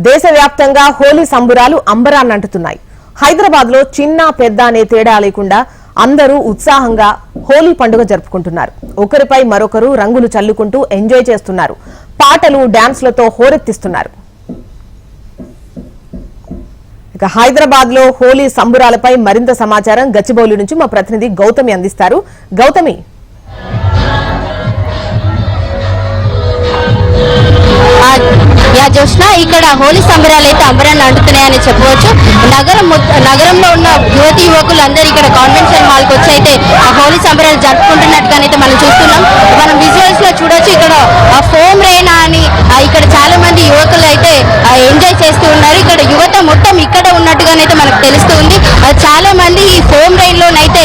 దేశవ్యాప్తంగా హోలీ సంబురాలు అంబరాన్నంటుతున్నాయి. హైదరాబాద్ లో చిన్న పెద్ద అనే తేడా లేకుండా అందరూ ఉత్సాహంగా హోలీ పండుగ జరుపుకుంటున్నారు. ఒకరిపై మరొకరు రంగులు చల్లుకుంటూ ఎంజాయ్ చేస్తున్నారు. పాటలు డాన్స్లతో హోరెత్తిస్తున్నారు. ఇక హైదరాబాద్ లో హోలీ సంబురాలపై మరింత సమాచారం గచ్చిబౌలి నుంచి మా ప్రతినిధి గౌతమి అందిస్తారు. గౌతమి, జోష్న ఇక్కడ హోలీ సంబరాలు అయితే అంబరాన్ని అంటున్నాయని చెప్పవచ్చు. నగరంలో ఉన్న యువతి యువకులు అందరూ ఇక్కడ కాన్వెన్షన్ హాల్ కి వచ్చి అయితే ఆ హోలీ సంబరాలు జరుపుకుంటున్నట్టుగానైతే మనం చూస్తున్నాం. మనం విజువల్స్ లో చూడొచ్చు. ఇక్కడ ఫోమ్ రేనా అని ఇక్కడ చాలా మంది యువకులు అయితే ఎంజాయ్ చేస్తూ ఉన్నారు. ఇక్కడ యువత మొత్తం ఇక్కడ ఉన్నట్టుగానైతే మనకు తెలుస్తుంది. చాలా మంది ఈ ఫోమ్ రైన్ లోనైతే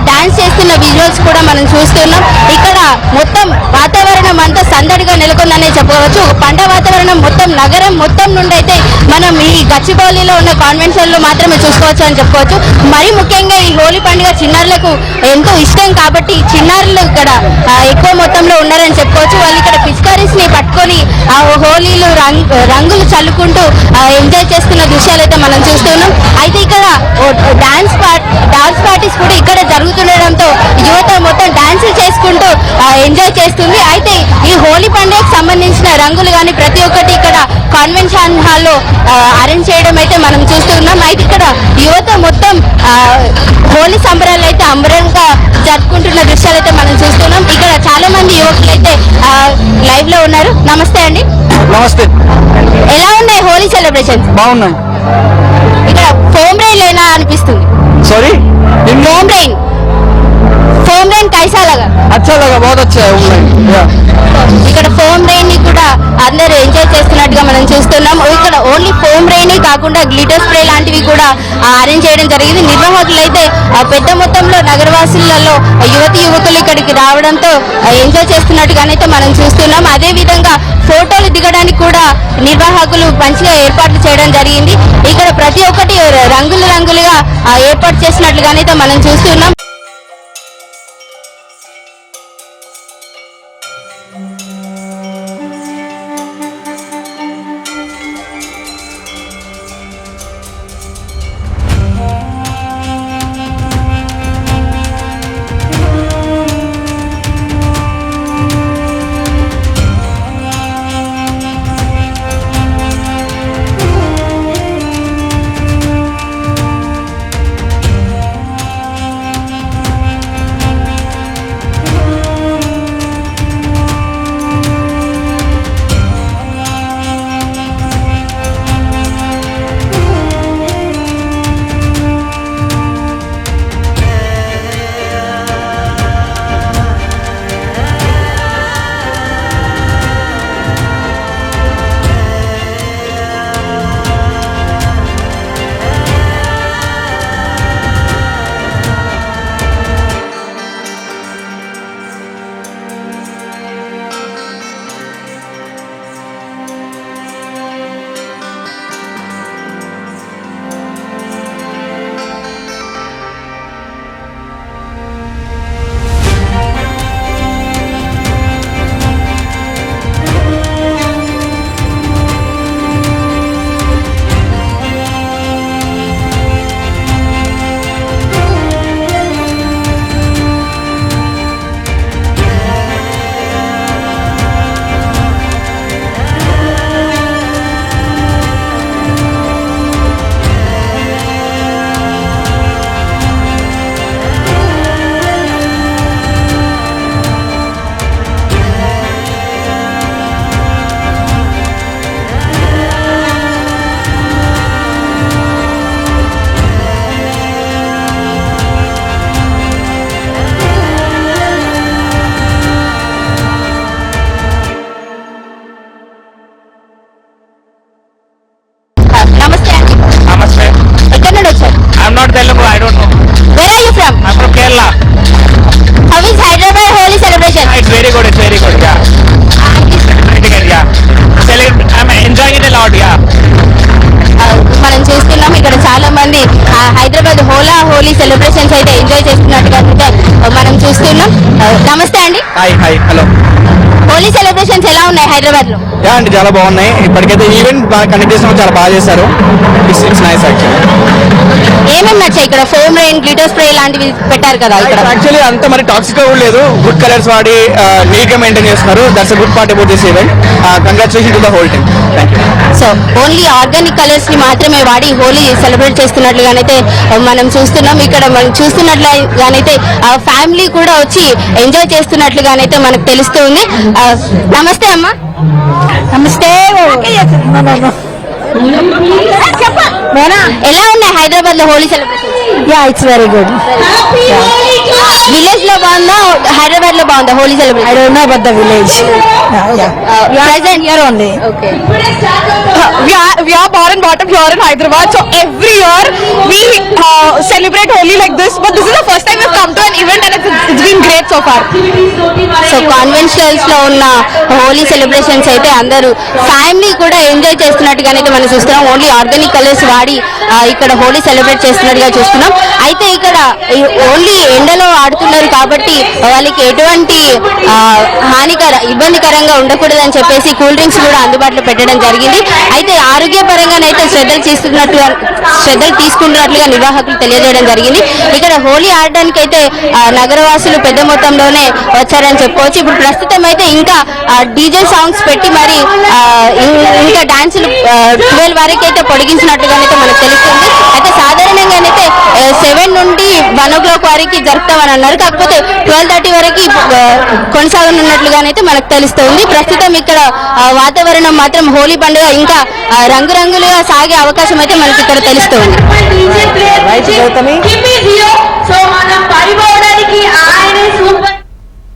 డాన్స్ చేస్తున్న విజువల్స్ కూడా మనం చూస్తున్నాం. ఇక్కడ మొత్తం వాతావరణం అంతా సందడిగా నెలకొందనే చెప్పవచ్చు. పండగ వాతావరణం మొత్తం నగరం మొత్తం నుండి అయితే మనం ఈ గచ్చిబౌలిలో ఉన్న కాన్వెన్షన్ లో మాత్రమే చూసుకోవచ్చు అని చెప్పుకోవచ్చు. మరి ముఖ్యంగా ఈ హోలీ పండుగ చిన్నారులకు ఎంతో ఇష్టం కాబట్టి చిన్నారులు ఇక్కడ ఎక్కువ మొత్తంలో ఉన్నారని చెప్పుకోవచ్చు. వాళ్ళు ఇక్కడ పిచికారీస్ ని పట్టుకొని ఆ హోలీలు రంగులు చల్లుకుంటూ ఎంజాయ్ చేస్తున్న దృశ్యాలు అయితే మనం చూస్తున్నాం. అయితే ఇక్కడ డాన్స్ పార్టీస్ కూడా ఇక్కడ జరుగుతుండడంతో యువత మొత్తం డాన్సులు చేసుకుంటూ ఎంజాయ్ చేస్తుంది. అయితే ఈ హోలీ పండుగకు సంబంధించిన రంగులు కానీ ప్రతి ఒక్కటి ఇక్కడ కాన్వెన్షన్ హాల్లో అరేంజ్ చేయడం అయితే మనం చూస్తున్నాం. అయితే ఇక్కడ యువత మొత్తం హోలీ సంబరాలు అయితే అంబరంగా జరుపుకుంటున్న దృశ్యాలు అయితే మనం చూస్తున్నాం. ఇక్కడ చాలా మంది యువకులు అయితే లైవ్ లో ఉన్నారు. నమస్తే అండి. నమస్తే. ఎలా ఉన్నాయి హోలీ సెలబ్రేషన్స్? బాగున్నాయి. ఇక్కడ ఫోమ్ రైన్ లేనా అనిపిస్తుంది. సారీ, ఫోమ్ రైన్ కైసా లగా? अच्छा लगा, बहुत अच्छा है. ఇక్కడ ఫోమ్ రైన్ ని కూడా అందరూ ఎంజాయ్ చేస్తున్నట్టుగా మనం చూస్తున్నాం. ఇక్కడ ఓన్లీ ఫోమ్ రైన్ కాకుండా గ్లిటర్ స్ప్రే లాంటివి కూడా అరేంజ్ చేయడం జరిగింది. నిర్వాహకులు అయితే పెద్ద మొత్తంలో నగరవాసులలో యువతి యువకులు ఇక్కడికి రావడంతో ఎంజాయ్ చేస్తున్నట్టుగానైతే మనం చూస్తున్నాం. అదే విధంగా ఫోటోలు దిగడానికి కూడా నిర్వాహకులు మంచిగా ఏర్పాట్లు చేయడం జరిగింది. ఇక్కడ ప్రతి ఒక్కటి రంగులుగా ఏర్పాటు చేసినట్లుగానైతే మనం చూస్తున్నాం. హైదరాబాద్ హోలీ సెలబ్రేషన్స్ అయితే ఎంజాయ్ చేస్తున్నట్టుగా మనం చూస్తున్నాం. నమస్తే అండి. Hi hi hello. Holi celebrations ఎలా ఉన్నాయి హైదరాబాద్ లో? యా అంటే చాలా బాగున్నాయి. ఇప్పటికైతే ఈవెంట్ కండక్ట్ చేసిన చాలా బాగా చేశారు. It's nice actually. ఏమేమి నచ్చాయి ఇక్కడ? ఫోమ్ రెయిన్, గ్లిటర్ స్ప్రే లాంటివి పెట్టారు కదా ఇక్కడ. యాక్చువల్లీ అంత మరి టాక్సిక్ కూడా లేదు. గుడ్ కలర్స్ వాడి నీట్ గా మెయింటైన్ చేస్తున్నారు. That's good part about this event. Congratulation to the whole team. Thank you. So only organic colours ని మాత్రమే వాడి హోలీ సెలబ్రేట్ చేస్తున్నట్లుగానైతే మనం చూస్తున్నాం. ఇక్కడ మనం చూస్తున్నట్లుగానైతే ఫ్యామిలీ కూడా వచ్చి ఎంజాయ్ చేస్తున్నట్లుగానైతే మనకు తెలుస్తుంది. నమస్తే అమ్మా. నమస్తే. ఎలా ఉన్నాయి హైదరాబాద్ లో Holi celebration? Yeah it's very good. Village లో బాగుందా, హైదరాబాద్ లో బాగుందా హోలీ ఐ celebration? Don't know about the village. Present here only. Okay. We are born and brought up here in Hyderabad, so every year we celebrate Holi like this. But this is the first time we've come to an event, and it's been great so far. So కాన్వెన్షనల్స్ లో ఉన్న Holi celebrations అయితే అందరూ family కూడా enjoy చేస్తున్నట్టుగానైతే మనం చూస్తున్నాం. Only organic colours వాడి ఇక్కడ హోలీ సెలబ్రేట్ చేస్తున్నట్టుగా చూస్తున్నాం. అయితే ఇక్కడ ఓన్లీ ఎండలో ఆడుతున్నారు కాబట్టి వాళ్ళకి ఎటువంటి ఇబ్బందికరంగా ఉండకూడదని చెప్పేసి కూల్ డ్రింక్స్ కూడా అందుబాటులో పెట్టడం జరిగింది. అయితే ఆరోగ్యపరంగానైతే శ్రద్ధలు తీసుకుంటున్నట్లుగా నిర్వాహకులు తెలియజేయడం జరిగింది. ఇక్కడ హోలీ ఆడడానికి అయితే నగరవాసులు పెద్ద మొత్తంలోనే వచ్చారని చెప్పుకోవచ్చు. ఇప్పుడు ప్రస్తుతం అయితే ఇంకా డీజే సాంగ్స్ పెట్టి మరి ఇంకా డాన్సులు 12 వరకు అయితే పొడిగించినట్టుగానైతే మనకు తెలుస్తుంది. అయితే సాధారణంగానైతే 7 నుండి 1 o'clock వరకు జరుపుతామని అన్నారు. కాకపోతే 12:30 వరకు కొనసాగనున్నట్లుగానైతే మనకు తెలుస్తుంది. ప్రస్తుతం ఇక్కడ వాతావరణం మాత్రం హోలీ పండుగ ఇంకా రంగురంగులుగా సాగే అవకాశం అయితే మనకి ఇక్కడ తెలుస్తుంది. రైట్ గౌతమి. సో మనం పడిపోవడానికి ఆయనే సూపర్.